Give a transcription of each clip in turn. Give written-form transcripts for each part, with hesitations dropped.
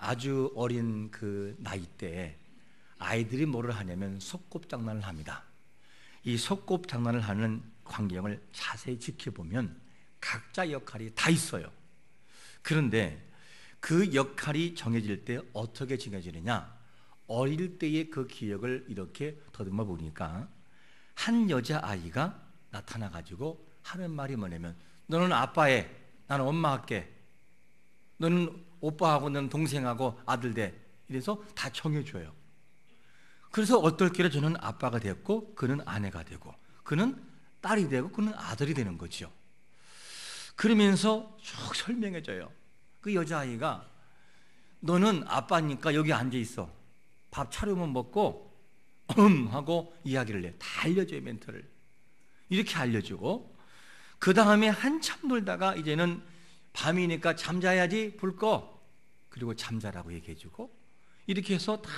아주 어린 그 나이 때 아이들이 뭐를 하냐면 소꿉장난을 합니다. 이 소꿉장난을 하는 광경을 자세히 지켜보면 각자 역할이 다 있어요. 그런데 그 역할이 정해질 때 어떻게 정해지느냐, 어릴 때의 그 기억을 이렇게 더듬어 보니까 한 여자아이가 나타나가지고 하는 말이 뭐냐면, 너는 아빠해, 나는 엄마 할게, 너는 오빠하고 너는 동생하고 아들 돼, 이래서 다 정해줘요. 그래서 어떨 저는 아빠가 됐고 그는 아내가 되고 그는 딸이 되고 그는 아들이 되는 거죠. 그러면서 쭉 설명해줘요. 그 여자아이가 너는 아빠니까 여기 앉아있어, 밥 차려면 먹고 하고 이야기를 해. 다 알려줘요. 멘트를 이렇게 알려주고, 그 다음에 한참 놀다가 이제는 밤이니까 잠자야지, 불 꺼, 그리고 잠자라고 얘기해주고, 이렇게 해서 다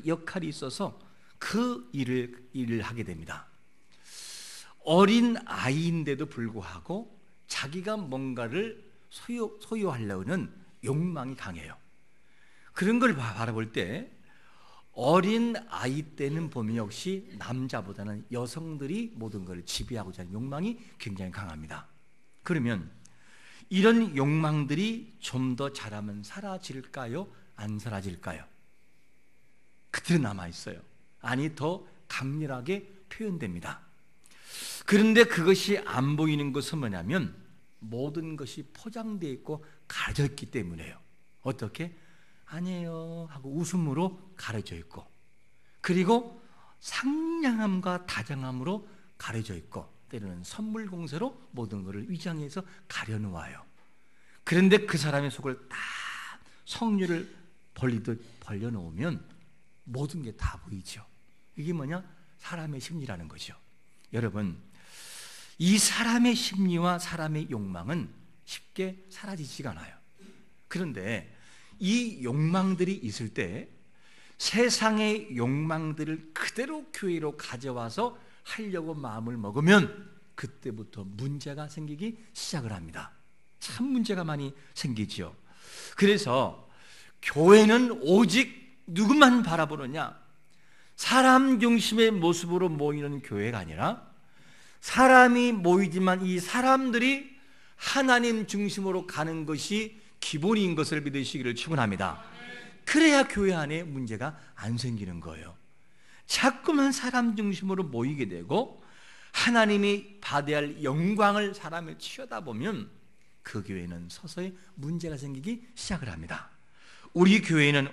역할이 있어서 그 일을 하게 됩니다. 어린 아이인데도 불구하고 자기가 뭔가를 소유하려는 욕망이 강해요. 그런 걸 바라볼 때 어린 아이 때는 보면 역시 남자보다는 여성들이 모든 걸 지배하고자 하는 욕망이 굉장히 강합니다. 그러면 이런 욕망들이 좀 더 자라면 사라질까요? 안 사라질까요? 그대로 남아있어요. 아니, 더 강렬하게 표현됩니다. 그런데 그것이 안 보이는 것은 뭐냐면 모든 것이 포장되어 있고 가려져 있기 때문에요. 어떻게? 아니에요 하고 웃음으로 가려져 있고, 그리고 상냥함과 다정함으로 가려져 있고, 때로는 선물 공세로 모든 것을 위장해서 가려놓아요. 그런데 그 사람의 속을 다 석류를 벌리듯 벌려놓으면 모든 게 다 보이죠. 이게 뭐냐? 사람의 심리라는 거죠. 여러분, 이 사람의 심리와 사람의 욕망은 쉽게 사라지지가 않아요. 그런데 이 욕망들이 있을 때 세상의 욕망들을 그대로 교회로 가져와서 하려고 마음을 먹으면 그때부터 문제가 생기기 시작을 합니다. 참 문제가 많이 생기죠. 그래서 교회는 오직 누구만 바라보느냐? 사람 중심의 모습으로 모이는 교회가 아니라 사람이 모이지만 이 사람들이 하나님 중심으로 가는 것이 기본인 것을 믿으시기를 축원합니다. 그래야 교회 안에 문제가 안 생기는 거예요. 자꾸만 사람 중심으로 모이게 되고 하나님이 받아야 할 영광을 사람을 치워다보면 그 교회는 서서히 문제가 생기기 시작을 합니다. 우리 교회는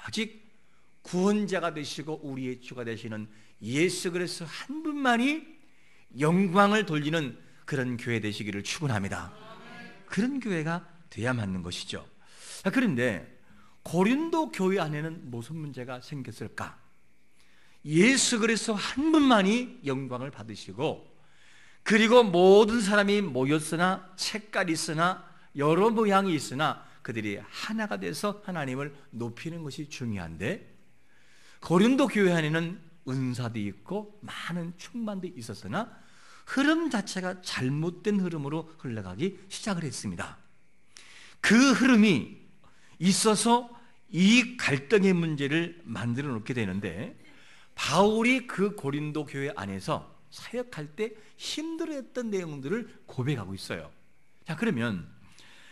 오직 구원자가 되시고 우리의 주가 되시는 예수 그리스도 한 분만이 영광을 돌리는 그런 교회 되시기를 축원합니다. 그런 교회가 돼야 맞는 것이죠. 그런데 고린도 교회 안에는 무슨 문제가 생겼을까? 예수 그리스도 한 분만이 영광을 받으시고, 그리고 모든 사람이 모였으나 색깔이 있으나 여러 모양이 있으나 그들이 하나가 돼서 하나님을 높이는 것이 중요한데, 고린도 교회 안에는 은사도 있고 많은 충만도 있었으나 흐름 자체가 잘못된 흐름으로 흘러가기 시작을 했습니다. 그 흐름이 있어서 이 갈등의 문제를 만들어 놓게 되는데, 바울이 그 고린도 교회 안에서 사역할 때 힘들어했던 내용들을 고백하고 있어요. 자, 그러면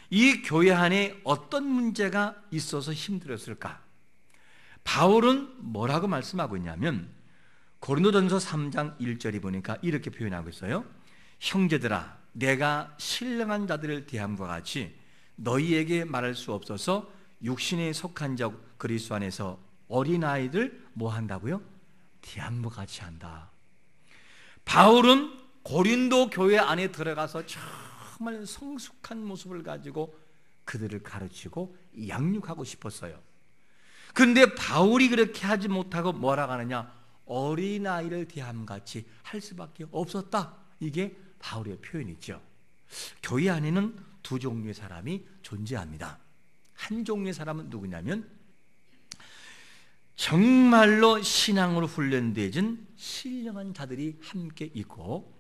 이 교회 안에 어떤 문제가 있어서 힘들었을까? 바울은 뭐라고 말씀하고 있냐면 고린도전서 3장 1절이 보니까 이렇게 표현하고 있어요. 형제들아, 내가 신령한 자들을 대함과 같이 너희에게 말할 수 없어서 육신에 속한 자 그리스도 안에서 어린아이들 뭐 한다고요? 대함과 같이 한다. 바울은 고린도 교회 안에 들어가서 정말 성숙한 모습을 가지고 그들을 가르치고 양육하고 싶었어요. 그런데 바울이 그렇게 하지 못하고 뭐라고 하느냐? 어린아이를 대함같이 할 수밖에 없었다. 이게 바울의 표현이죠. 교회 안에는 두 종류의 사람이 존재합니다. 한 종류의 사람은 누구냐면 정말로 신앙으로 훈련되어진 신령한 자들이 함께 있고,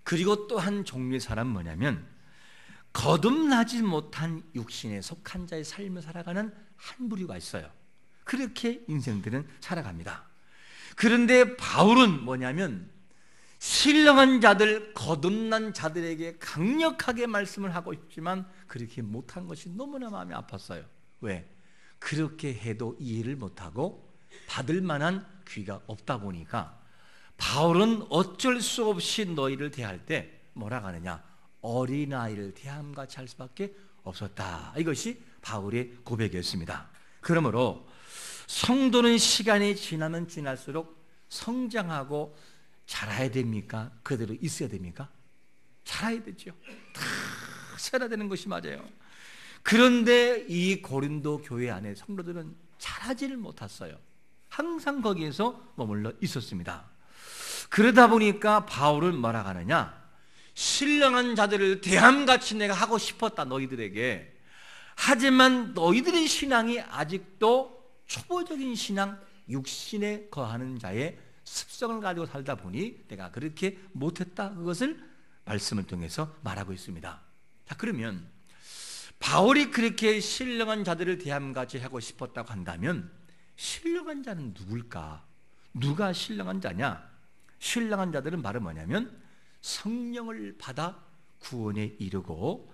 그리고 또 한 종류의 사람은 뭐냐면 거듭나지 못한 육신에 속한 자의 삶을 살아가는 한 부류가 있어요. 그렇게 인생들은 살아갑니다. 그런데 바울은 뭐냐면 신령한 자들, 거듭난 자들에게 강력하게 말씀을 하고 싶지만 그렇게 못한 것이 너무나 마음이 아팠어요. 왜? 그렇게 해도 이해를 못하고 받을 만한 귀가 없다 보니까 바울은 어쩔 수 없이 너희를 대할 때 뭐라고 하느냐? 어린아이를 대함같이 할 수밖에 없었다. 이것이 바울의 고백이었습니다. 그러므로 성도는 시간이 지나면 지날수록 성장하고 자라야 됩니까? 그대로 있어야 됩니까? 자라야 되죠. 다 살아야 되는 것이 맞아요. 그런데 이 고린도 교회 안에 성도들은 자라지를 못했어요. 항상 거기에서 머물러 있었습니다. 그러다 보니까 바울은 뭐라고 하느냐? 신령한 자들을 대함같이 내가 하고 싶었다 너희들에게. 하지만 너희들의 신앙이 아직도 초보적인 신앙, 육신에 거하는 자의 습성을 가지고 살다 보니 내가 그렇게 못했다. 그것을 말씀을 통해서 말하고 있습니다. 자, 그러면 바울이 그렇게 신령한 자들을 대함같이 하고 싶었다고 한다면 신령한 자는 누굴까? 누가 신령한 자냐? 신령한 자들은 바로 뭐냐면 성령을 받아 구원에 이르고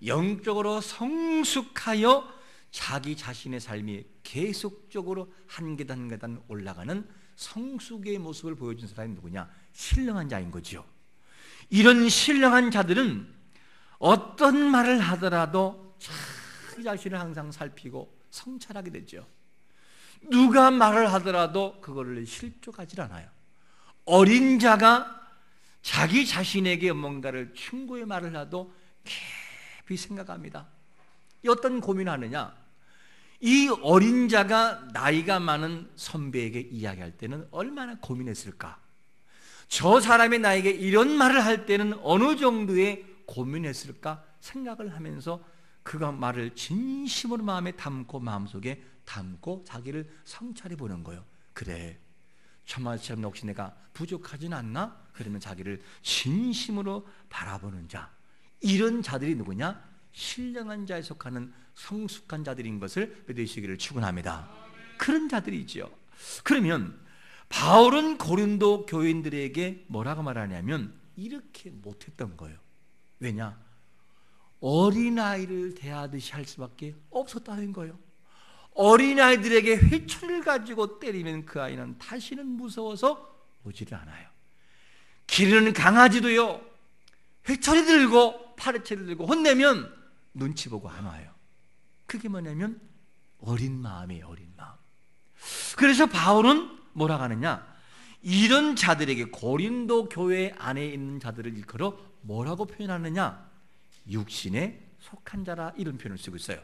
영적으로 성숙하여 자기 자신의 삶이 계속적으로 한 계단 한 계단 올라가는 성숙의 모습을 보여준 사람이 누구냐? 신령한 자인 거죠. 이런 신령한 자들은 어떤 말을 하더라도 자기 자신을 항상 살피고 성찰하게 되죠. 누가 말을 하더라도 그거를 실족하지 않아요. 어린 자가 자기 자신에게 뭔가를 충고의 말을 하도 깊이 생각합니다. 어떤 고민하느냐? 이 어린 자가 나이가 많은 선배에게 이야기할 때는 얼마나 고민했을까? 저 사람이 나에게 이런 말을 할 때는 어느 정도의 고민했을까 생각을 하면서 그가 말을 진심으로 마음에 담고 마음속에 담고 자기를 성찰해 보는 거예요. 그래, 저말처럼 혹시 내가 부족하진 않나? 그러면 자기를 진심으로 바라보는 자, 이런 자들이 누구냐? 신령한 자에 속하는 성숙한 자들인 것을 믿으시기를 축원합니다. 그런 자들이지요. 그러면 바울은 고린도 교인들에게 뭐라고 말하냐면 이렇게 못했던 거예요. 왜냐? 어린아이를 대하듯이 할 수밖에 없었다는 거예요. 어린아이들에게 회초리를 가지고 때리면 그 아이는 다시는 무서워서 오지를 않아요. 기르는 강아지도요, 회초리 들고 파리채를 들고 혼내면 눈치 보고 안 와요. 그게 뭐냐면 어린 마음이에요. 어린 마음. 그래서 바울은 뭐라고 하느냐? 이런 자들에게, 고린도 교회 안에 있는 자들을 일컬어 뭐라고 표현하느냐? 육신에 속한 자라, 이런 표현을 쓰고 있어요.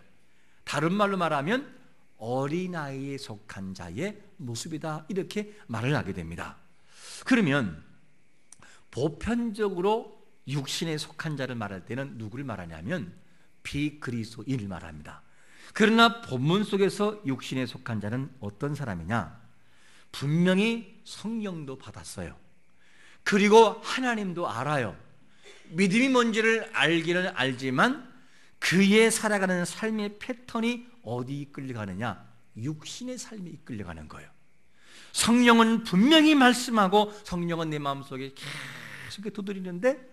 다른 말로 말하면 어린아이에 속한 자의 모습이다, 이렇게 말을 하게 됩니다. 그러면 보편적으로 육신에 속한 자를 말할 때는 누구를 말하냐면 비그리스도인을 말합니다. 그러나 본문 속에서 육신에 속한 자는 어떤 사람이냐? 분명히 성령도 받았어요. 그리고 하나님도 알아요. 믿음이 뭔지를 알기는 알지만 그의 살아가는 삶의 패턴이 어디 이끌려가느냐? 육신의 삶이 이끌려가는 거예요. 성령은 분명히 말씀하고 성령은 내 마음속에 계속 두드리는데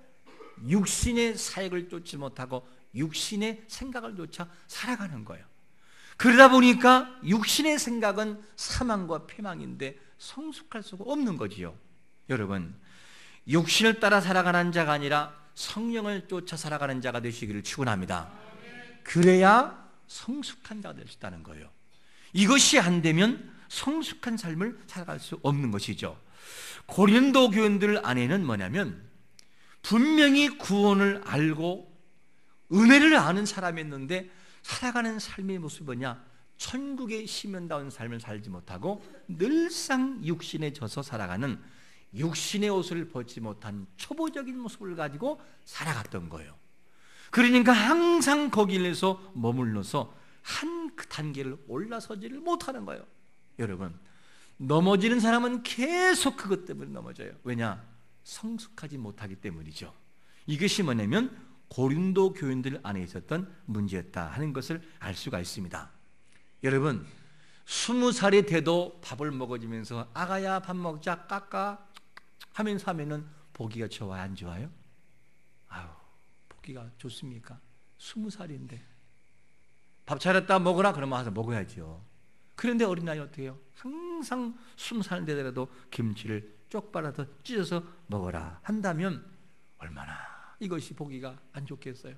육신의 사역을 쫓지 못하고 육신의 생각을 쫓아 살아가는 거예요. 그러다 보니까 육신의 생각은 사망과 패망인데 성숙할 수가 없는 거지요. 여러분, 육신을 따라 살아가는 자가 아니라 성령을 쫓아 살아가는 자가 되시기를 축원합니다. 그래야 성숙한 자가 될 수 있다는 거예요. 이것이 안 되면 성숙한 삶을 살아갈 수 없는 것이죠. 고린도 교인들 안에는 뭐냐면 분명히 구원을 알고 은혜를 아는 사람이었는데 살아가는 삶의 모습이 뭐냐? 천국의 시면다운 삶을 살지 못하고 늘상 육신에 져서 살아가는, 육신의 옷을 벗지 못한 초보적인 모습을 가지고 살아갔던 거예요. 그러니까 항상 거기에서 머물러서 한 그 단계를 올라서지를 못하는 거예요. 여러분, 넘어지는 사람은 계속 그것 때문에 넘어져요. 왜냐? 성숙하지 못하기 때문이죠. 이것이 뭐냐면 고린도 교인들 안에 있었던 문제였다 하는 것을 알 수가 있습니다. 여러분 20살이 돼도 밥을 먹어주면서 아가야 밥 먹자 까까 하면서 하면은 보기가 좋아요, 안 좋아요? 아유, 보기가 좋습니까? 20살인데 밥 차렸다 먹으라 그러면 와서 먹어야죠. 그런데 어린아이 어떻게 해요? 항상 20살 되더라도 김치를 쪽 빨아서 찢어서 먹어라 한다면 얼마나 이것이 보기가 안 좋겠어요.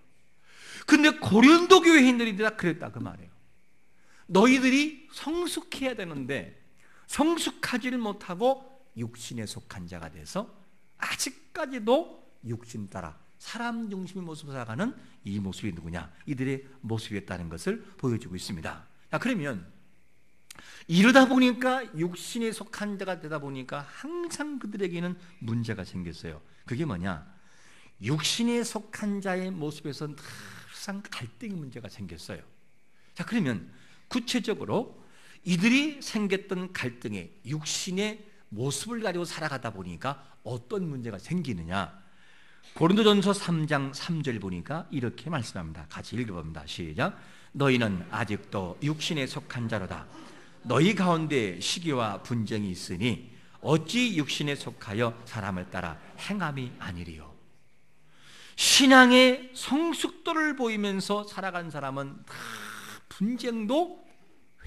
근데 고린도 교회인들이 다 그랬다 그 말이에요. 너희들이 성숙해야 되는데 성숙하지를 못하고 육신에 속한 자가 돼서 아직까지도 육신 따라 사람 중심의 모습을 살아가는 이 모습이 누구냐? 이들의 모습이었다는 것을 보여주고 있습니다. 자, 그러면 이러다 보니까 육신에 속한 자가 되다 보니까 항상 그들에게는 문제가 생겼어요. 그게 뭐냐? 육신에 속한 자의 모습에서 항상 갈등의 문제가 생겼어요. 자, 그러면 구체적으로 이들이 생겼던 갈등의 육신의 모습을 가지고 살아가다 보니까 어떤 문제가 생기느냐? 고린도전서 3장 3절 보니까 이렇게 말씀합니다. 같이 읽어봅니다. 시작. 너희는 아직도 육신에 속한 자로다. 너희 가운데 시기와 분쟁이 있으니 어찌 육신에 속하여 사람을 따라 행함이 아니리요. 신앙의 성숙도를 보이면서 살아간 사람은 다 분쟁도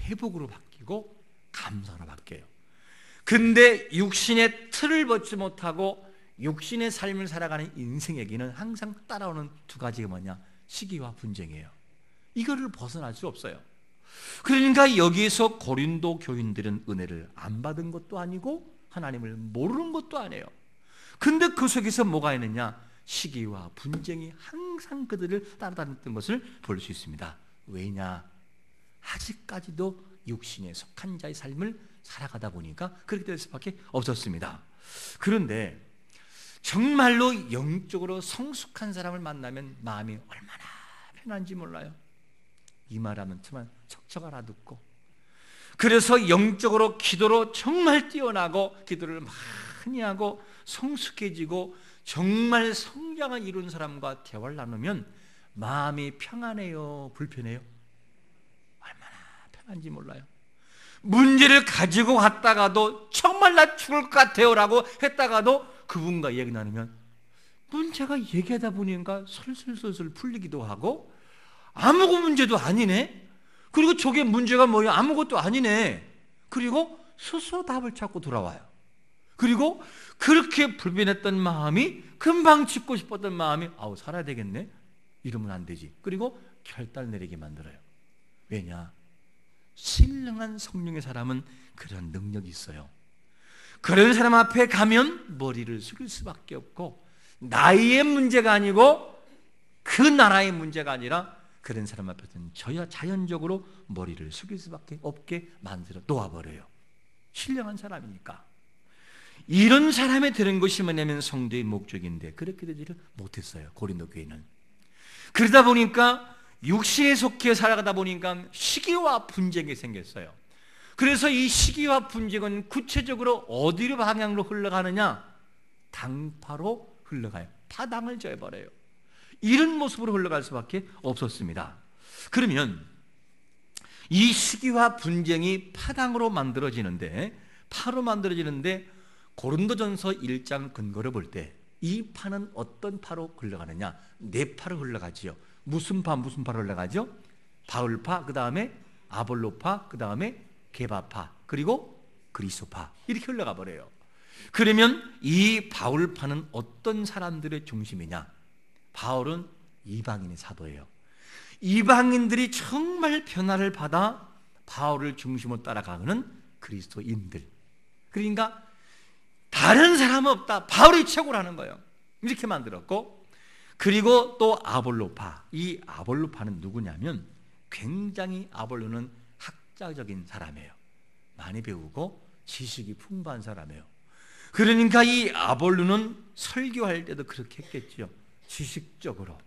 회복으로 바뀌고 감사로 바뀌어요. 근데 육신의 틀을 벗지 못하고 육신의 삶을 살아가는 인생에게는 항상 따라오는 두 가지가 뭐냐? 시기와 분쟁이에요. 이거를 벗어날 수 없어요. 그러니까 여기에서 고린도 교인들은 은혜를 안 받은 것도 아니고 하나님을 모르는 것도 아니에요. 근데 그 속에서 뭐가 있느냐? 시기와 분쟁이 항상 그들을 따라다녔던 것을 볼 수 있습니다. 왜냐? 아직까지도 육신에 속한 자의 삶을 살아가다 보니까 그렇게 될 수밖에 없었습니다. 그런데 정말로 영적으로 성숙한 사람을 만나면 마음이 얼마나 편한지 몰라요. 이 말하면 정말 척척 알아듣고, 그래서 영적으로 기도로 정말 뛰어나고 기도를 많이 하고 성숙해지고 정말 성장을 이룬 사람과 대화를 나누면 마음이 평안해요, 불편해요? 얼마나 편한지 몰라요. 문제를 가지고 갔다가도 정말 나 죽을 것 같아요 라고 했다가도 그분과 얘기 나누면 문제가 얘기하다 보니까 솔솔솔솔 풀리기도 하고 아무것도 문제도 아니네. 그리고 저게 문제가 뭐야? 아무것도 아니네. 그리고 스스로 답을 찾고 돌아와요. 그리고 그렇게 불편했던 마음이 금방 짓고 싶었던 마음이 아우 살아야 되겠네. 이러면 안 되지. 그리고 결단을 내리게 만들어요. 왜냐? 신령한 성령의 사람은 그런 능력이 있어요. 그런 사람 앞에 가면 머리를 숙일 수밖에 없고 나이의 문제가 아니고 그 나라의 문제가 아니라 그런 사람 앞에서는 저야 자연적으로 머리를 숙일 수밖에 없게 만들어 놓아버려요. 신령한 사람이니까. 이런 사람이 되는 것이 뭐냐면 성도의 목적인데 그렇게 되지를 못했어요. 고린도 교회는. 그러다 보니까 육신에 속해 살아가다 보니까 시기와 분쟁이 생겼어요. 그래서 이 시기와 분쟁은 구체적으로 어디로 방향으로 흘러가느냐? 당파로 흘러가요. 파당을 져버려요. 이런 모습으로 흘러갈 수밖에 없었습니다. 그러면 이 시기와 분쟁이 파당으로 만들어지는데 파로 만들어지는데 고린도전서 1장 근거를 볼 때 이 파는 어떤 파로 흘러가느냐? 네 파로 흘러가지요. 무슨 파로 흘러가죠? 바울파, 그 다음에 아볼로파, 그 다음에 게바파, 그리고 그리스도파 이렇게 흘러가 버려요. 그러면 이 바울파는 어떤 사람들의 중심이냐? 바울은 이방인의 사도예요. 이방인들이 정말 변화를 받아 바울을 중심으로 따라가는 그리스도인들. 그러니까 다른 사람은 없다. 바울이 최고라는 거예요. 이렇게 만들었고, 그리고 또 아볼로파. 이 아볼로파는 누구냐면 굉장히 아볼로는 학자적인 사람이에요. 많이 배우고 지식이 풍부한 사람이에요. 그러니까 이 아볼로는 설교할 때도 그렇게 했겠죠. 지식적으로.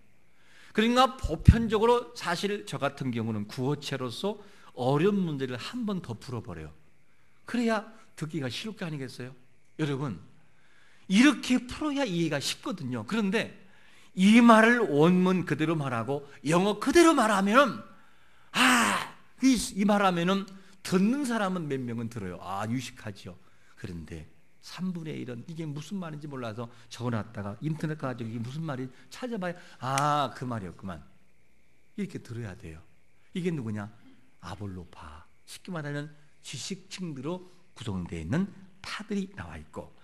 그러니까 보편적으로 사실 저 같은 경우는 구어체로서 어려운 문제를 한 번 더 풀어버려요. 그래야 듣기가 쉬울 거 아니겠어요? 여러분, 이렇게 풀어야 이해가 쉽거든요. 그런데 이 말을 원문 그대로 말하고 영어 그대로 말하면 이 말하면은 듣는 사람은 몇 명은 들어요. 아, 유식하죠. 그런데 3분의 1은 이게 무슨 말인지 몰라서 적어놨다가 인터넷 가지고 이게 무슨 말인지 찾아봐야 아, 그 말이었구만. 이렇게 들어야 돼요. 이게 누구냐? 아볼로파. 쉽게 말하면 지식층으로 구성되어 있는 파들이 나와 있고,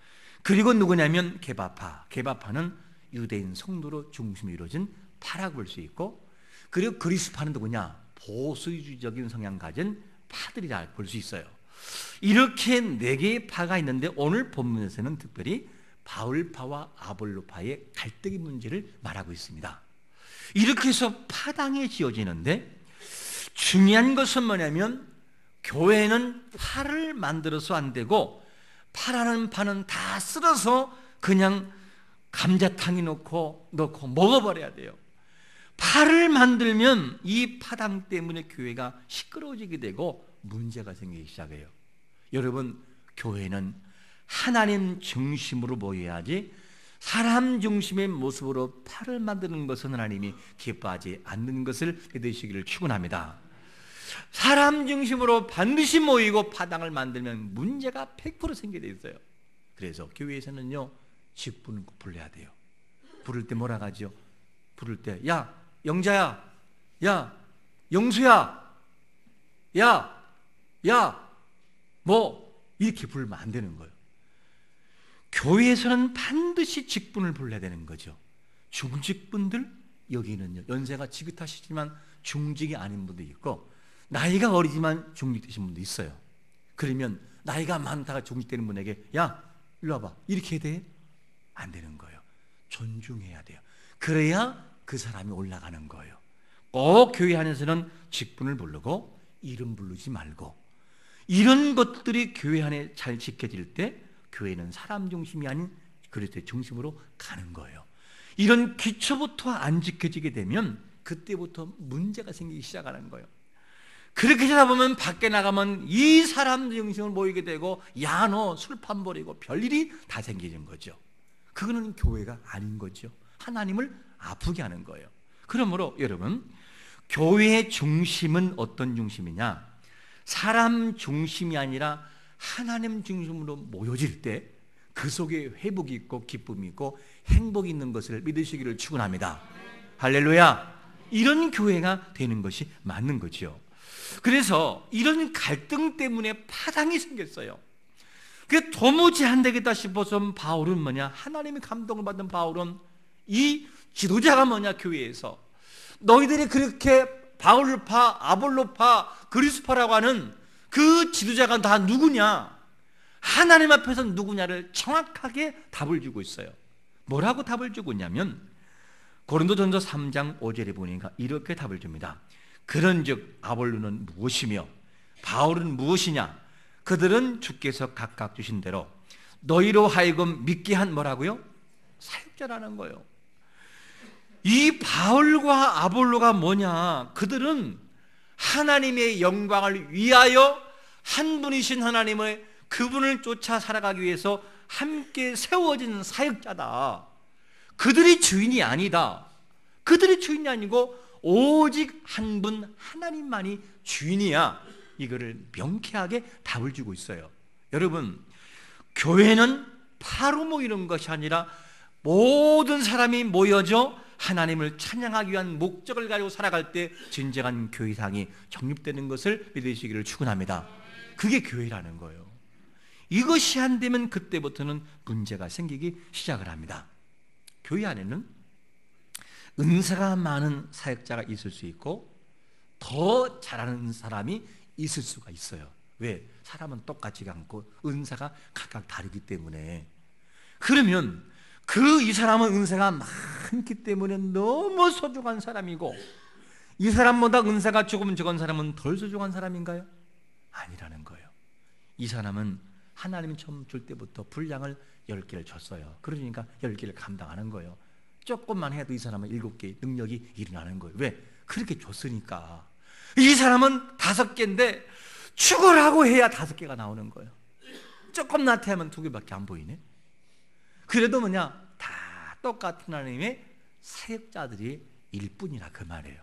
그리고 누구냐면 게바파. 게바파는 유대인 성도로 중심이 이루어진 파라고 볼 수 있고, 그리고 그리스파는 누구냐? 보수주의적인 성향 가진 파들이라 볼 수 있어요. 이렇게 4개의 파가 있는데 오늘 본문에서는 특별히 바울파와 아볼로파의 갈등의 문제를 말하고 있습니다. 이렇게 해서 파당이 지어지는데, 중요한 것은 뭐냐면 교회는 파를 만들어서 안 되고 파라는 파는 다 쓸어서 그냥 감자탕에 넣고 먹어버려야 돼요. 파를 만들면 이 파당 때문에 교회가 시끄러워지게 되고 문제가 생기기 시작해요. 여러분, 교회는 하나님 중심으로 모여야지 사람 중심의 모습으로 파를 만드는 것은 하나님이 기뻐하지 않는 것을 믿으시기를 축원합니다. 사람 중심으로 반드시 모이고 파당을 만들면 문제가 100% 생기게 돼 있어요. 그래서 교회에서는요, 직분을 불러야 돼요. 부를 때 뭐라 하죠? 부를 때, 야, 영자야, 야, 영수야, 야, 뭐 이렇게 부르면 안 되는 거예요. 교회에서는 반드시 직분을 불러야 되는 거죠. 중직분들, 여기는요, 연세가 지긋하시지만 중직이 아닌 분도 있고, 나이가 어리지만 중직되신 분도 있어요. 그러면 나이가 많다가 중직되는 분에게 야, 일로 와봐, 이렇게 해야 돼? 안 되는 거예요. 존중해야 돼요. 그래야 그 사람이 올라가는 거예요. 꼭 교회 안에서는 직분을 부르고 이름 부르지 말고, 이런 것들이 교회 안에 잘 지켜질 때 교회는 사람 중심이 아닌 그리스도의 중심으로 가는 거예요. 이런 기초부터 안 지켜지게 되면 그때부터 문제가 생기기 시작하는 거예요. 그렇게 하다 보면 밖에 나가면 이 사람 중심으로 모이게 되고, 야, 너 술판 버리고 별일이 다 생기는 거죠. 그거는 교회가 아닌 거죠. 하나님을 아프게 하는 거예요. 그러므로 여러분, 교회의 중심은 어떤 중심이냐? 사람 중심이 아니라 하나님 중심으로 모여질 때 그 속에 회복이 있고 기쁨이 있고 행복이 있는 것을 믿으시기를 축원합니다. 할렐루야. 이런 교회가 되는 것이 맞는 거죠. 그래서 이런 갈등 때문에 파당이 생겼어요. 그게 도무지 안 되겠다 싶어서 바울은 뭐냐? 하나님의 감동을 받은 바울은 이 지도자가 뭐냐? 교회에서 너희들이 그렇게 바울파, 아볼로파, 그리스파라고 하는 그 지도자가 다 누구냐? 하나님 앞에서 누구냐를 정확하게 답을 주고 있어요. 뭐라고 답을 주고 있냐면 고린도전서 3장 5절에 보니까 이렇게 답을 줍니다. 그런즉 아볼로는 무엇이며 바울은 무엇이냐? 그들은 주께서 각각 주신 대로 너희로 하여금 믿게 한 뭐라고요? 사역자라는 거예요. 이 바울과 아볼로가 뭐냐? 그들은 하나님의 영광을 위하여 한 분이신 하나님의 그분을 쫓아 살아가기 위해서 함께 세워진 사역자다. 그들이 주인이 아니다. 그들이 주인이 아니고 오직 한 분 하나님만이 주인이야. 이거를 명쾌하게 답을 주고 있어요. 여러분, 교회는 파로 모이는 것이 아니라 모든 사람이 모여져 하나님을 찬양하기 위한 목적을 가지고 살아갈 때 진정한 교회상이 정립되는 것을 믿으시기를 축원합니다. 그게 교회라는 거예요. 이것이 안 되면 그때부터는 문제가 생기기 시작을 합니다. 교회 안에는 은사가 많은 사역자가 있을 수 있고 더 잘하는 사람이 있을 수가 있어요. 왜? 사람은 똑같지가 않고 은사가 각각 다르기 때문에. 그러면 이 사람은 은사가 많기 때문에 너무 소중한 사람이고, 이 사람보다 은사가 조금 적은 사람은 덜 소중한 사람인가요? 아니라는 거예요. 이 사람은 하나님이 처음 줄 때부터 분량을 10개를 줬어요. 그러니까 10개를 감당하는 거예요. 조금만 해도 이 사람은 7개의 능력이 일어나는 거예요. 왜? 그렇게 줬으니까. 이 사람은 5개인데 축을하고 해야 5개가 나오는 거예요. 조금 나태하면 2개밖에 안 보이네. 그래도 뭐냐? 다 똑같은 하나님의 사역자들이 일뿐이라 그 말이에요.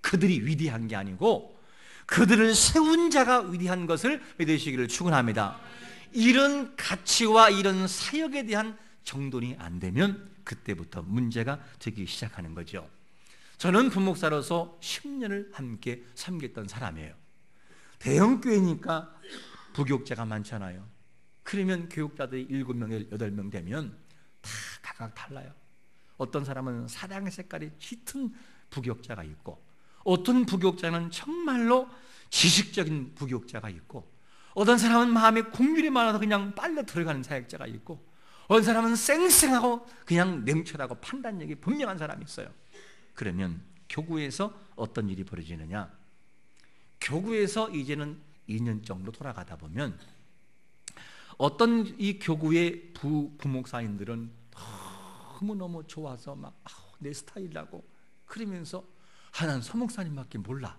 그들이 위대한 게 아니고 그들을 세운 자가 위대한 것을 믿으시기를 축원합니다. 이런 가치와 이런 사역에 대한 정돈이 안 되면 그때부터 문제가 되기 시작하는 거죠. 저는 부목사로서 10년을 함께 섬겼던 사람이에요. 대형교회니까 부교육자가 많잖아요. 그러면 교육자들이 7명, 8명 되면 다 각각 달라요. 어떤 사람은 사랑의 색깔이 짙은 부교육자가 있고, 어떤 부교육자는 정말로 지식적인 부교육자가 있고, 어떤 사람은 마음에 국률이 많아서 그냥 빨려 들어가는 사역자가 있고, 어떤 사람은 쌩쌩하고 그냥 냉철하고 판단력이 분명한 사람이 있어요. 그러면 교구에서 어떤 일이 벌어지느냐? 교구에서 이제는 2년 정도 돌아가다 보면 어떤 이 교구의 부목사님들은 너무너무 좋아서 막 내 스타일이라고 그러면서 난 서목사님밖에 몰라,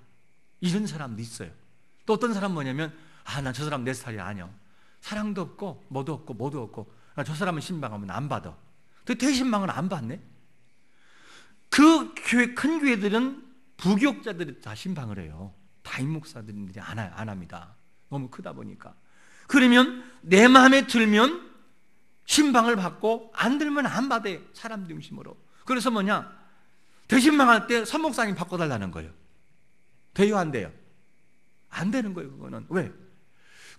이런 사람도 있어요. 또 어떤 사람 뭐냐면 난 저 사람 내 스타일이 아니야, 사랑도 없고 뭐도 없고 저 사람은 신방하면 안 받아. 대신방은 안 받네. 그 교회, 큰 교회들은 부교육자들이 다 신방을 해요. 담임 목사들이 안 합니다. 너무 크다 보니까. 그러면 내 마음에 들면 신방을 받고 안 들면 안 받아요. 사람 중심으로. 그래서 대신방할 때 선목사님 바꿔달라는 거예요. 돼요, 안 돼요? 안 되는 거예요. 그거는. 왜?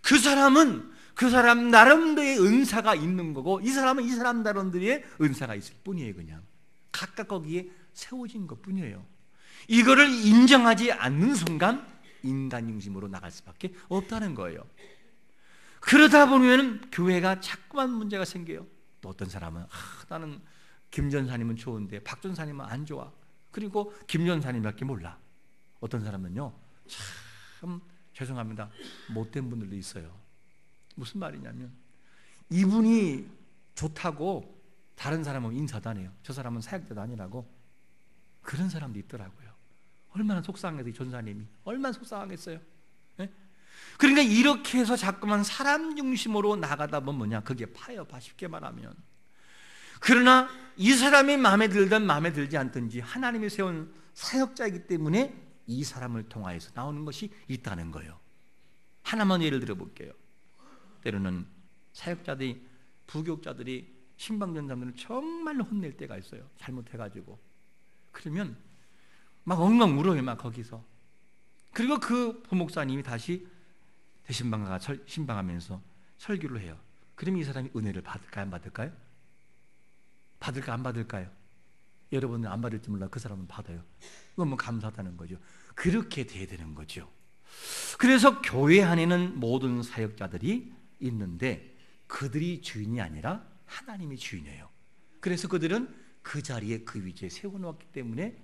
그 사람은 그 사람 나름대로의 은사가 있는 거고, 이 사람은 이 사람 나름대로의 은사가 있을 뿐이에요. 그냥 각각 거기에 세워진 것 뿐이에요. 이거를 인정하지 않는 순간 인간 중심으로 나갈 수밖에 없다는 거예요. 그러다 보면 교회가 자꾸만 문제가 생겨요. 또 어떤 사람은 나는 김 전사님은 좋은데 박 전사님은 안 좋아. 그리고 김 전사님밖에 몰라. 어떤 사람은요, 참 죄송합니다, 못된 분들도 있어요. 무슨 말이냐면 이분이 좋다고 다른 사람은 인사도 안 해요. 저 사람은 사역자도 아니라고. 그런 사람도 있더라고요. 얼마나 속상해서, 이 전사님이 얼마나 속상하겠어요. 네? 그러니까 이렇게 해서 자꾸만 사람 중심으로 나가다 보면 그게 파요, 쉽게 말하면. 그러나 이 사람이 마음에 들든 마음에 들지 않든지 하나님이 세운 사역자이기 때문에 이 사람을 통하여서 나오는 것이 있다는 거예요. 하나만 예를 들어 볼게요. 때로는 사역자들이, 부교육자들이 신방전사들을 정말로 혼낼 때가 있어요. 잘못해가지고. 그러면 막 엉엉 울어요, 막 거기서. 그리고 그 부목사님이 다시 대신방가가 신방하면서 설교를 해요. 그러면 이 사람이 은혜를 받을까요, 안 받을까요? 받을까, 안 받을까요? 여러분은 안 받을지 몰라, 그 사람은 받아요. 그건 감사하다는 거죠. 그렇게 돼야 되는 거죠. 그래서 교회 안에는 모든 사역자들이 있는데 그들이 주인이 아니라 하나님이 주인이에요. 그래서 그들은 그 자리에, 그 위치에 세워놓았기 때문에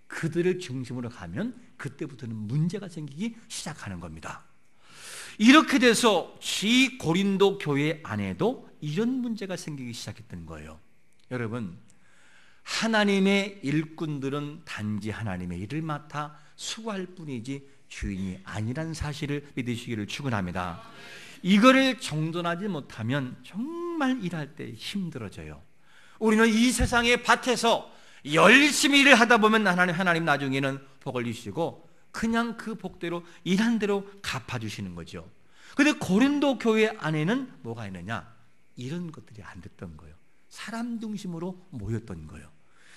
그들을 중심으로 가면 그때부터는 문제가 생기기 시작하는 겁니다. 이렇게 돼서 고린도 교회 안에도 이런 문제가 생기기 시작했던 거예요. 여러분, 하나님의 일꾼들은 단지 하나님의 일을 맡아 수고할 뿐이지 주인이 아니란 사실을 믿으시기를 축원합니다. 이거를 정돈하지 못하면 정말 일할 때 힘들어져요. 우리는 이 세상의 밭에서 열심히 일을 하다 보면 하나님 나중에는 복을 주시고 그냥 그 복대로 일한 대로 갚아주시는 거죠. 그런데 고린도 교회 안에는 뭐가 있느냐? 이런 것들이 안 됐던 거예요. 사람 중심으로 모였던 거예요.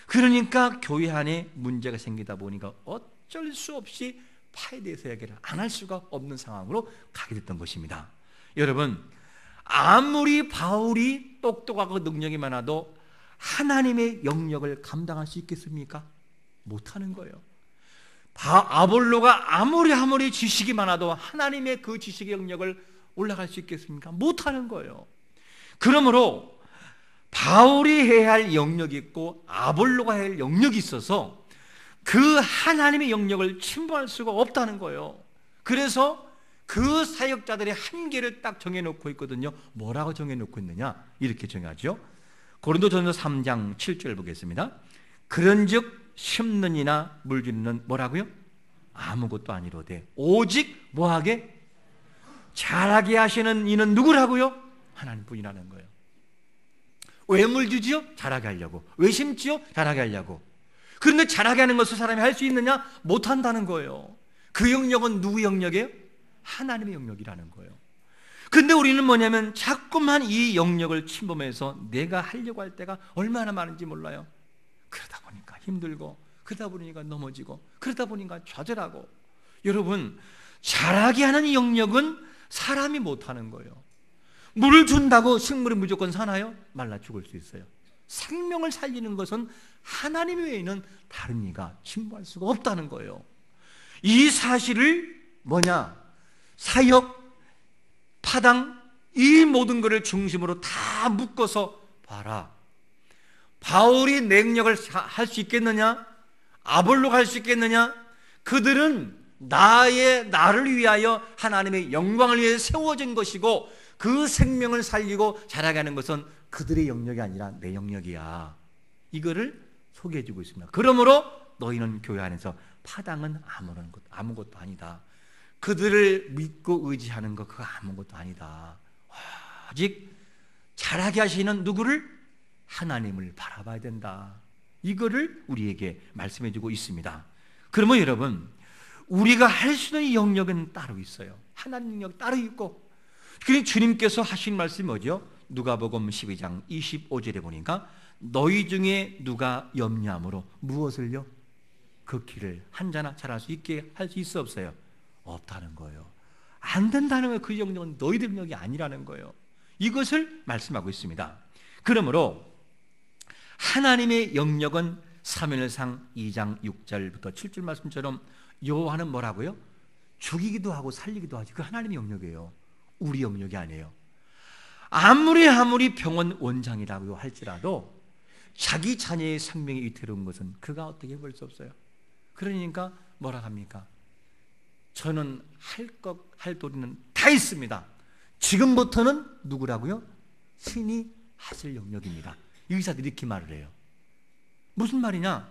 그러니까 교회 안에 문제가 생기다 보니까 어쩔 수 없이 파에 대해서 얘기를 안 할 수가 없는 상황으로 가게 됐던 것입니다. 여러분, 아무리 바울이 똑똑하고 능력이 많아도 하나님의 영역을 감당할 수 있겠습니까? 못하는 거예요. 아볼로가 아무리 지식이 많아도 하나님의 그 지식의 영역을 올라갈 수 있겠습니까? 못하는 거예요. 그러므로 바울이 해야 할 영역이 있고 아볼로가 해야 할 영역이 있어서 그 하나님의 영역을 침범할 수가 없다는 거예요. 그래서 그 사역자들의 한계를 딱 정해놓고 있거든요. 뭐라고 정해놓고 있느냐? 이렇게 정하죠. 고린도전서 3장 7절 보겠습니다. 그런즉 심는 이나 물주는 뭐라고요? 아무것도 아니로되 오직 뭐하게? 자라게 하시는 이는 누구라고요? 하나님뿐이라는 거예요. 왜 물주지요? 자라게 하려고. 왜 심지요? 자라게 하려고. 그런데 자라게 하는 것을 사람이 할 수 있느냐? 못한다는 거예요. 그 영역은 누구 영역이에요? 하나님의 영역이라는 거예요. 근데 우리는 뭐냐면 자꾸만 이 영역을 침범해서 내가 하려고 할 때가 얼마나 많은지 몰라요. 그러다 보니까 힘들고, 그러다 보니까 넘어지고, 그러다 보니까 좌절하고. 여러분, 자라게 하는 영역은 사람이 못하는 거예요. 물을 준다고 식물이 무조건 사나요? 말라 죽을 수 있어요. 생명을 살리는 것은 하나님 외에는 다른 이가 침범할 수가 없다는 거예요. 이 사실을 뭐냐? 사역, 파당, 이 모든 것을 중심으로 다 묶어서 봐라. 바울이 능력을 할 수 있겠느냐? 아볼로가 할 수 있겠느냐? 그들은 나를 위하여 하나님의 영광을 위해 세워진 것이고, 그 생명을 살리고 자라가는 것은 그들의 영역이 아니라 내 영역이야. 이거를 소개해 주고 있습니다. 그러므로 너희는 교회 안에서 파당은 아무것도 아니다. 그들을 믿고 의지하는 거 그거 아무것도 아니다. 오직 자라게 하시는 누구를? 하나님을 바라봐야 된다. 이거를 우리에게 말씀해 주고 있습니다. 그러면 여러분, 우리가 할 수 있는 영역은 따로 있어요. 하나님 영역 따로 있고, 그러니 주님께서 하신 말씀이 뭐죠? 누가복음 12장 25절에 보니까 너희 중에 누가 염려함으로 무엇을요? 그 길을 한자나 잘할 수 있게 할 수 있어 없어요? 없다는 거예요. 안 된다는 거예요. 그 영역은 너희들 영역이 아니라는 거예요. 이것을 말씀하고 있습니다. 그러므로 하나님의 영역은 사무엘상 2장 6절부터 7절 말씀처럼 여호와는 뭐라고요? 죽이기도 하고 살리기도 하지. 그 하나님의 영역이에요. 우리 영역이 아니에요. 아무리 병원 원장이라고 할지라도 자기 자녀의 생명이 위태로운 것은 그가 어떻게 볼 수 없어요. 그러니까 뭐라 합니까? 저는 할 도리는 다 있습니다. 지금부터는 누구라고요? 신이 하실 영역입니다. 의사들이 이렇게 말을 해요. 무슨 말이냐?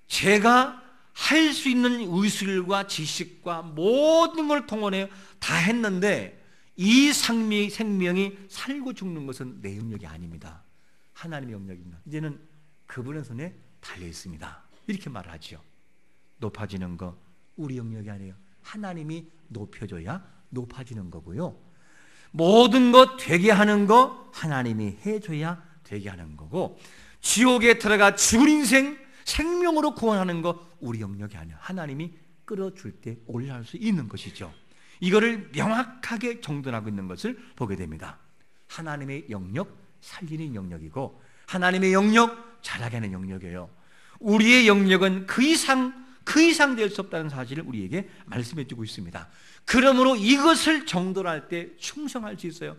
제가 할 수 있는 의술과 지식과 모든 걸 동원해 다 했는데 이 생명이 살고 죽는 것은 내 영역이 아닙니다. 하나님의 영역입니다. 이제는 그분의 손에 달려 있습니다. 이렇게 말하죠. 높아지는 거 우리 영역이 아니에요. 하나님이 높여줘야 높아지는 거고요. 모든 것 되게 하는 거 하나님이 해줘야 되게 하는 거고, 지옥에 들어가 죽은 인생 생명으로 구원하는 거 우리 영역이 아니야. 하나님이 끌어줄 때 올라갈 수 있는 것이죠. 이거를 명확하게 정돈하고 있는 것을 보게 됩니다. 하나님의 영역, 살리는 영역이고, 하나님의 영역, 자라게 하는 영역이에요. 우리의 영역은 그 이상 될 수 없다는 사실을 우리에게 말씀해 주고 있습니다. 그러므로 이것을 정돈할 때 충성할 수 있어요.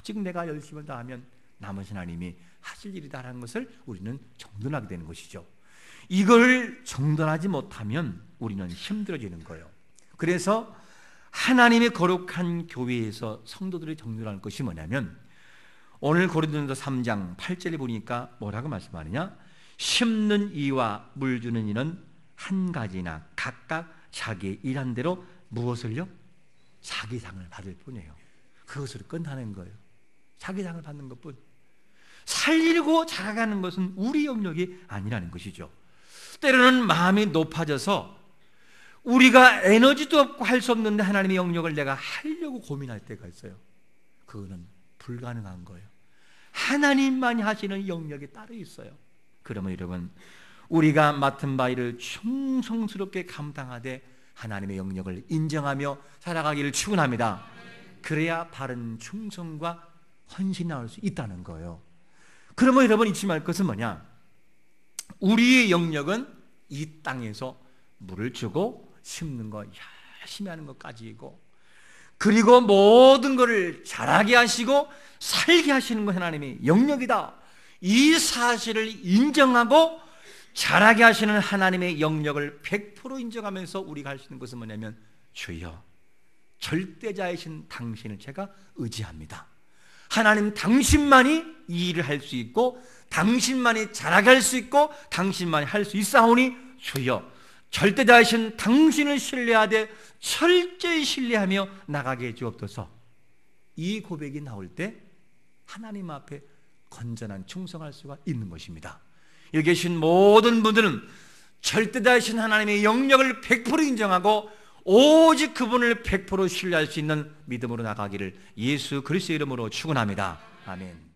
지금 내가 열심을 다하면 나머지 하나님이 하실 일이다라는 것을 우리는 정돈하게 되는 것이죠. 이걸 정돈하지 못하면 우리는 힘들어지는 거예요. 그래서 하나님의 거룩한 교회에서 성도들이 정돈할 것이 뭐냐면, 오늘 고린도전서 3장 8절에 보니까 뭐라고 말씀하느냐? 심는 이와 물 주는 이는 한 가지나 각각 자기의 일한 대로 무엇을요? 자기 상을 받을 뿐이에요. 그것으로 끝나는 거예요. 자기 상을 받는 것뿐. 살리고 자라가는 것은 우리 영역이 아니라는 것이죠. 때로는 마음이 높아져서 우리가 에너지도 없고 할 수 없는데 하나님의 영역을 내가 하려고 고민할 때가 있어요. 그거는 불가능한 거예요. 하나님만이 하시는 영역이 따로 있어요. 그러면 여러분, 우리가 맡은 바 일을 충성스럽게 감당하되 하나님의 영역을 인정하며 살아가기를 축원합니다. 그래야 바른 충성과 헌신이 나올 수 있다는 거예요. 그러면 여러분 잊지 말 것은 뭐냐? 우리의 영역은 이 땅에서 물을 주고 심는 거 열심히 하는 것까지이고, 그리고 모든 것을 자라게 하시고 살게 하시는 것 하나님의 영역이다. 이 사실을 인정하고 자라게 하시는 하나님의 영역을 100% 인정하면서 우리가 할 수 있는 것은 뭐냐면, 주여 절대자이신 당신을 제가 의지합니다. 하나님 당신만이 이 일을 할 수 있고 당신만이 자라게 할 수 있고 당신만이 할 수 있사오니 주여 절대자이신 당신을 신뢰하되 철저히 신뢰하며 나가게 해 주옵소서. 이 고백이 나올 때 하나님 앞에 건전한 충성할 수가 있는 것입니다. 여기 계신 모든 분들은 절대자이신 하나님의 영역을 100% 인정하고 오직 그분을 100% 신뢰할 수 있는 믿음으로 나가기를 예수 그리스도의 이름으로 축원합니다. 아멘.